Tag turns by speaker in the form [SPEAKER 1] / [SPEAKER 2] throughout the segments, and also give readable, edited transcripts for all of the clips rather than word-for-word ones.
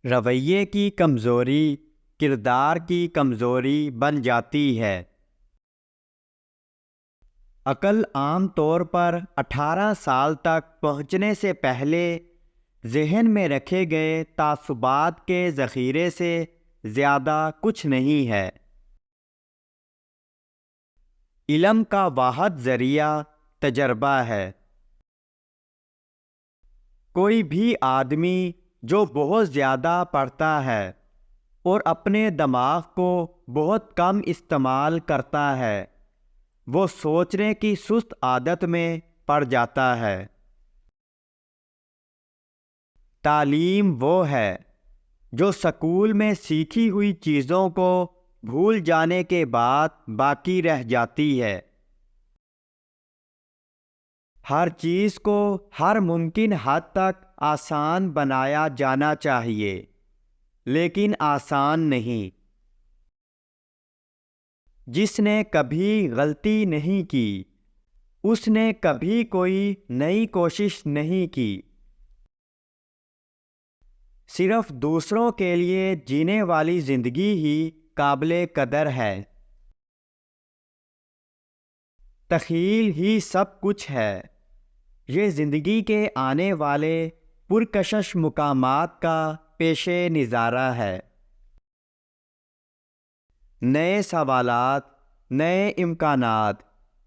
[SPEAKER 1] رویے کی کمزوری کردار کی کمزوری بن جاتی ہے۔ عقل عام طور پر 18 سال تک پہنچنے سے پہلے ذہن میں رکھے گئے تعصبات کے ذخیرے سے زیادہ کچھ نہیں ہے۔ علم کا واحد ذریعہ تجربہ ہے۔ کوئی بھی آدمی جو بہت زیادہ پڑھتا ہے اور اپنے دماغ کو بہت کم استعمال کرتا ہے، وہ سوچنے کی سست عادت میں پڑ جاتا ہے۔ تعلیم وہ ہے جو سکول میں سیکھی ہوئی چیزوں کو بھول جانے کے بعد باقی رہ جاتی ہے۔ ہر چیز کو ہر ممکن حد تک آسان بنایا جانا چاہیے، لیکن آسان نہیں۔ جس نے کبھی غلطی نہیں کی، اس نے کبھی کوئی نئی کوشش نہیں کی۔ صرف دوسروں کے لیے جینے والی زندگی ہی قابل قدر ہے۔ تخیل ہی سب کچھ ہے۔ یہ زندگی کے آنے والے پرکشش مقامات کا پیش نظارہ ہے۔ نئے سوالات، نئے امکانات،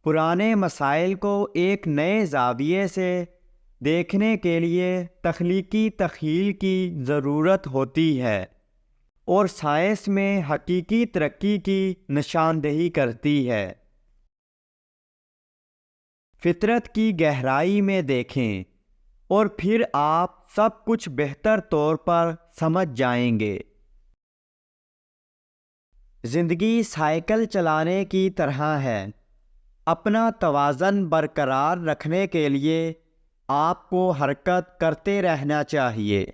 [SPEAKER 1] پرانے مسائل کو ایک نئے زاویے سے دیکھنے کے لیے تخلیقی تخیل کی ضرورت ہوتی ہے، اور سائنس میں حقیقی ترقی کی نشاندہی کرتی ہے۔ فطرت کی گہرائی میں دیکھیں اور پھر آپ سب کچھ بہتر طور پر سمجھ جائیں گے۔ زندگی سائیکل چلانے کی طرح ہے۔ اپنا توازن برقرار رکھنے کے لیے آپ کو حرکت کرتے رہنا چاہیے۔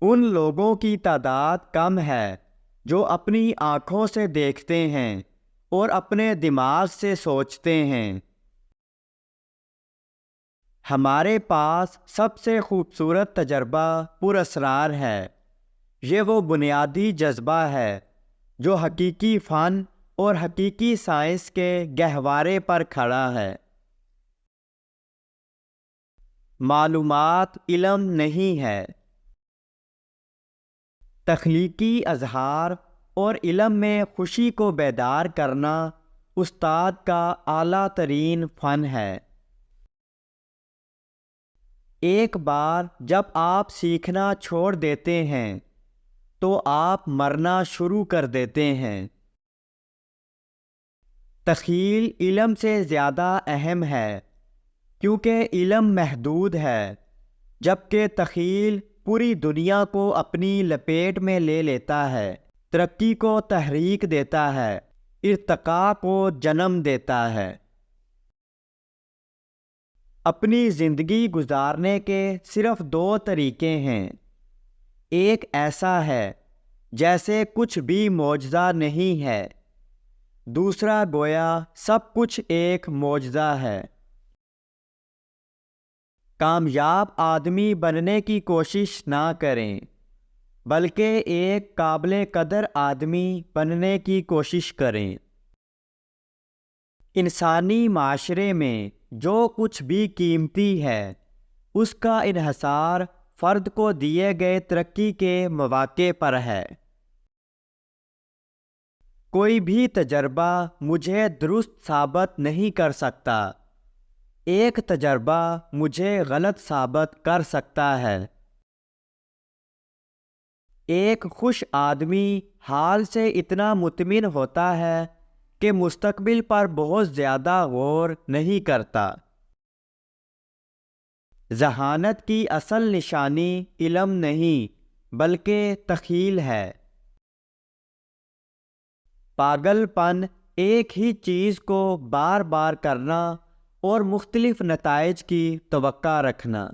[SPEAKER 1] ان لوگوں کی تعداد کم ہے جو اپنی آنکھوں سے دیکھتے ہیں اور اپنے دماغ سے سوچتے ہیں۔ ہمارے پاس سب سے خوبصورت تجربہ پراسرار ہے۔ یہ وہ بنیادی جذبہ ہے جو حقیقی فن اور حقیقی سائنس کے گہوارے پر کھڑا ہے۔ معلومات علم نہیں ہے۔ تخلیقی اظہار اور علم میں خوشی کو بیدار کرنا استاد کا اعلیٰ ترین فن ہے۔ ایک بار جب آپ سیکھنا چھوڑ دیتے ہیں تو آپ مرنا شروع کر دیتے ہیں۔ تخیل علم سے زیادہ اہم ہے کیونکہ علم محدود ہے، جبکہ تخیل پوری دنیا کو اپنی لپیٹ میں لے لیتا ہے، ترقی کو تحریک دیتا ہے، ارتقاء کو جنم دیتا ہے۔ اپنی زندگی گزارنے کے صرف دو طریقے ہیں۔ ایک ایسا ہے جیسے کچھ بھی معجزہ نہیں ہے، دوسرا گویا سب کچھ ایک معجزہ ہے۔ کامیاب آدمی بننے کی کوشش نہ کریں، بلکہ ایک قابل قدر آدمی بننے کی کوشش کریں۔ انسانی معاشرے میں جو کچھ بھی قیمتی ہے، اس کا انحصار فرد کو دیے گئے ترقی کے مواقع پر ہے۔ کوئی بھی تجربہ مجھے درست ثابت نہیں کر سکتا، ایک تجربہ مجھے غلط ثابت کر سکتا ہے۔ ایک خوش آدمی حال سے اتنا مطمئن ہوتا ہے کہ مستقبل پر بہت زیادہ غور نہیں کرتا۔ ذہانت کی اصل نشانی علم نہیں بلکہ تخیل ہے۔ پاگل پن ایک ہی چیز کو بار بار کرنا اور مختلف نتائج کی توقع رکھنا۔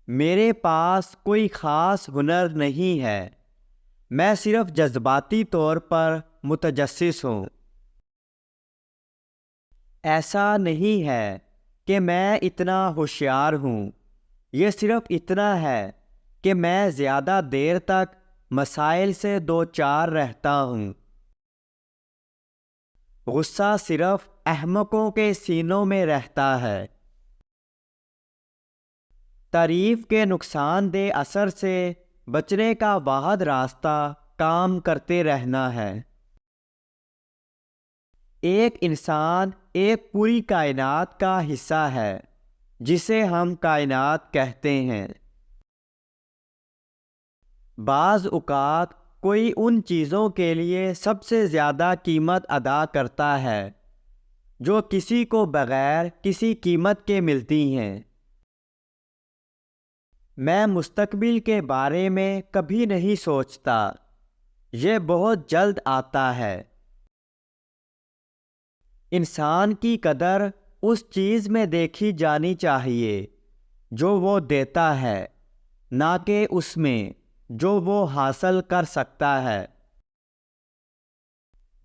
[SPEAKER 1] میرے پاس کوئی خاص ہنر نہیں ہے، میں صرف جذباتی طور پر متجسس ہوں۔ ایسا نہیں ہے کہ میں اتنا ہوشیار ہوں، یہ صرف اتنا ہے کہ میں زیادہ دیر تک مسائل سے دوچار رہتا ہوں۔ غصہ صرف احمقوں کے سینوں میں رہتا ہے۔ تعریف کے نقصان دہ اثر سے بچنے کا واحد راستہ کام کرتے رہنا ہے۔ ایک انسان ایک پوری کائنات کا حصہ ہے جسے ہم کائنات کہتے ہیں۔ بعض اوقات کوئی ان چیزوں کے لیے سب سے زیادہ قیمت ادا کرتا ہے جو کسی کو بغیر کسی قیمت کے ملتی ہیں۔ میں مستقبل کے بارے میں کبھی نہیں سوچتا، یہ بہت جلد آتا ہے۔ انسان کی قدر اس چیز میں دیکھی جانی چاہیے جو وہ دیتا ہے، نہ کہ اس میں جو وہ حاصل کر سکتا ہے۔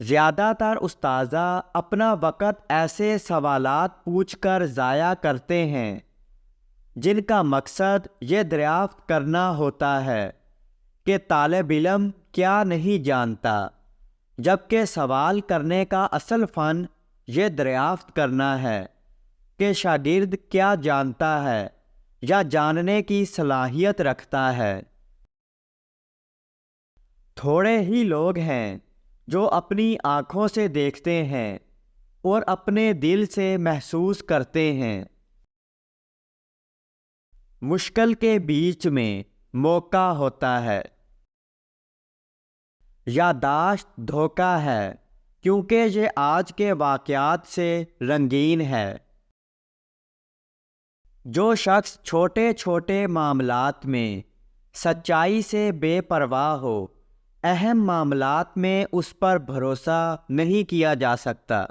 [SPEAKER 1] زیادہ تر استاذہ اپنا وقت ایسے سوالات پوچھ کر ضائع کرتے ہیں جن کا مقصد یہ دریافت کرنا ہوتا ہے کہ طالب علم کیا نہیں جانتا، جبکہ سوال کرنے کا اصل فن یہ دریافت کرنا ہے کہ شاگرد کیا جانتا ہے یا جاننے کی صلاحیت رکھتا ہے۔ تھوڑے ہی لوگ ہیں جو اپنی آنکھوں سے دیکھتے ہیں اور اپنے دل سے محسوس کرتے ہیں۔ مشکل کے بیچ میں موقع ہوتا ہے۔ یادداشت دھوکہ ہے کیونکہ یہ آج کے واقعات سے رنگین ہے۔ جو شخص چھوٹے چھوٹے معاملات میں سچائی سے بے پرواہ ہو، اہم معاملات میں اس پر بھروسہ نہیں کیا جا سکتا۔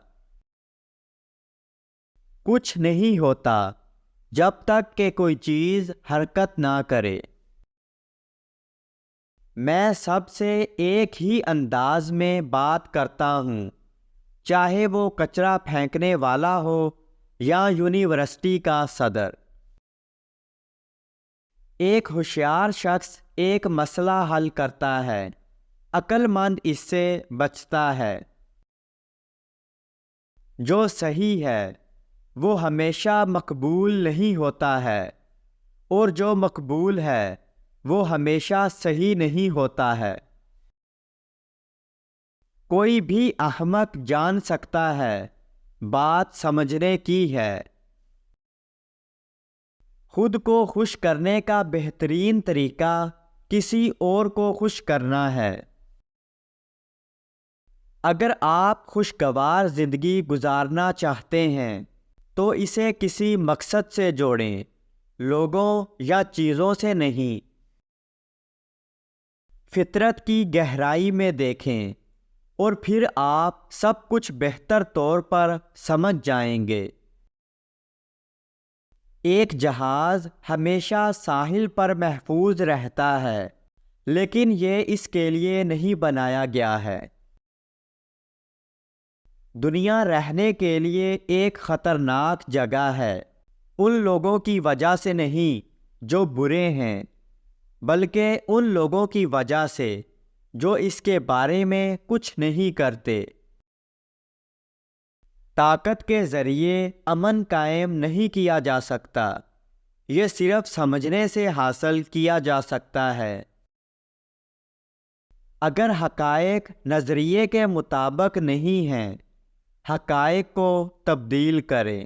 [SPEAKER 1] کچھ نہیں ہوتا جب تک کہ کوئی چیز حرکت نہ کرے۔ میں سب سے ایک ہی انداز میں بات کرتا ہوں، چاہے وہ کچرا پھینکنے والا ہو یا یونیورسٹی کا صدر۔ ایک ہوشیار شخص ایک مسئلہ حل کرتا ہے، عقل مند اس سے بچتا ہے۔ جو صحیح ہے وہ ہمیشہ مقبول نہیں ہوتا ہے، اور جو مقبول ہے وہ ہمیشہ صحیح نہیں ہوتا ہے۔ کوئی بھی احمق جان سکتا ہے، بات سمجھنے کی ہے۔ خود کو خوش کرنے کا بہترین طریقہ کسی اور کو خوش کرنا ہے۔ اگر آپ خوشگوار زندگی گزارنا چاہتے ہیں تو اسے کسی مقصد سے جوڑیں، لوگوں یا چیزوں سے نہیں۔ فطرت کی گہرائی میں دیکھیں اور پھر آپ سب کچھ بہتر طور پر سمجھ جائیں گے۔ ایک جہاز ہمیشہ ساحل پر محفوظ رہتا ہے، لیکن یہ اس کے لیے نہیں بنایا گیا ہے۔ دنیا رہنے کے لیے ایک خطرناک جگہ ہے، ان لوگوں کی وجہ سے نہیں جو برے ہیں، بلکہ ان لوگوں کی وجہ سے جو اس کے بارے میں کچھ نہیں کرتے۔ طاقت کے ذریعے امن قائم نہیں کیا جا سکتا، یہ صرف سمجھنے سے حاصل کیا جا سکتا ہے۔ اگر حقائق نظریے کے مطابق نہیں ہیں، حقائق کو تبدیل کریں۔